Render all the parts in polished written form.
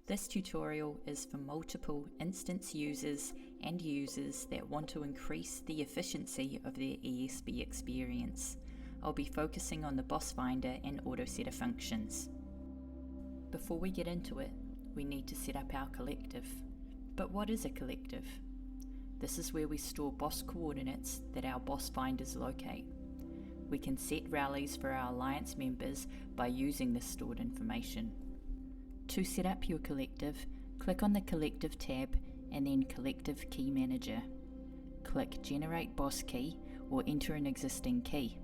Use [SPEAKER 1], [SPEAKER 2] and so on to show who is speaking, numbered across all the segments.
[SPEAKER 1] This tutorial is for multiple instance users and users that want to increase the efficiency of their ESB experience. I'll be focusing on the boss finder and auto setter functions. Before we get into it, we need to set up our collective. But what is a collective? This is where we store boss coordinates that our boss finders locate. We can set rallies for our alliance members by using this stored information. To set up your collective, click on the Collective tab and then Collective Key Manager. Click Generate Boss Key or enter an existing key.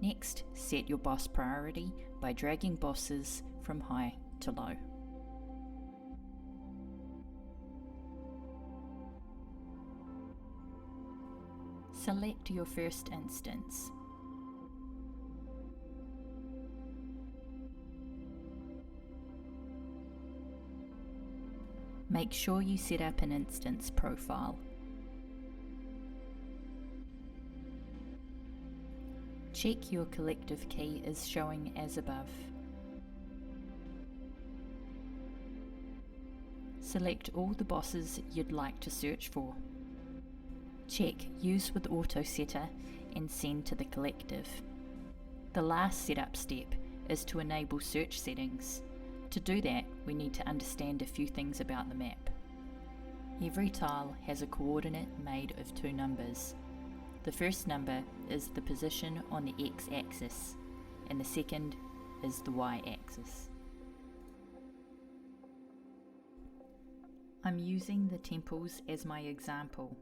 [SPEAKER 1] Next, set your boss priority by dragging bosses from high to low. Select your first instance. Make sure you set up an instance profile. Check your collective key is showing as above. Select all the bosses you'd like to search for. Check Use with Auto Setter and send to the collective. The last setup step is to enable search settings. To do that, we need to understand a few things about the map. Every tile has a coordinate made of two numbers. The first number is the position on the x-axis, and the second is the y-axis. I'm using the temples as my example.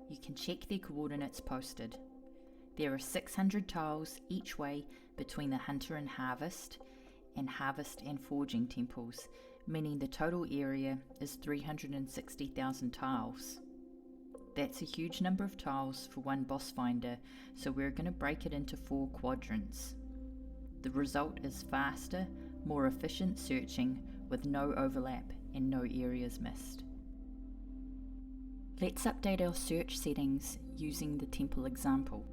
[SPEAKER 1] You can check their coordinates posted. There are 600 tiles each way between the Hunter and Harvest and Forging temples, meaning the total area is 360,000 tiles. That's a huge number of tiles for one boss finder, so we're going to break it into 4 quadrants. The result is faster, more efficient searching with no overlap and no areas missed. Let's update our search settings using the temple example.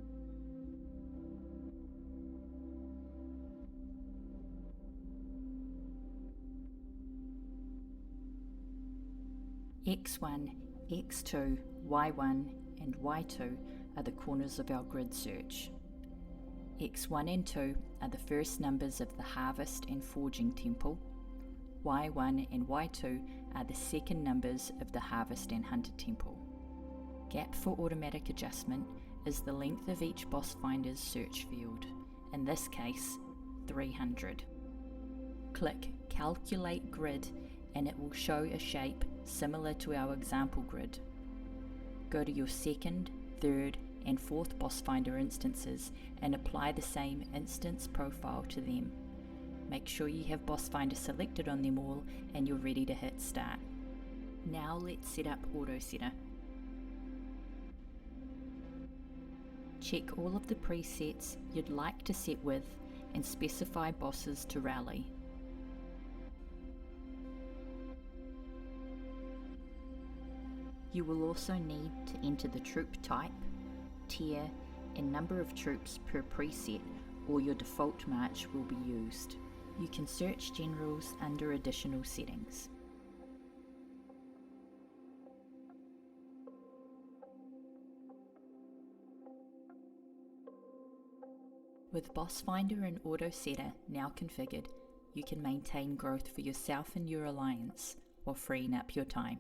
[SPEAKER 1] X1, X2, Y1 and Y2 are the corners of our grid search. X1 and 2 are the first numbers of the Harvest and Forging temple. Y1 and Y2 are the second numbers of the Harvest and Hunter temple. Gap for automatic adjustment is the length of each boss finder's search field, in this case 300. Click Calculate Grid and it will show a shape similar to our example grid. Go to your second, third and fourth boss finder instances and apply the same instance profile to them. Make sure you have boss finder selected on them all and you're ready to hit start. Now let's set up auto setter. Check all of the presets you'd like to set with and specify bosses to rally. You will also need to enter the troop type, tier and number of troops per preset or your default march will be used. You can search generals under additional settings. With Boss Finder and Auto Setter now configured, you can maintain growth for yourself and your alliance while freeing up your time.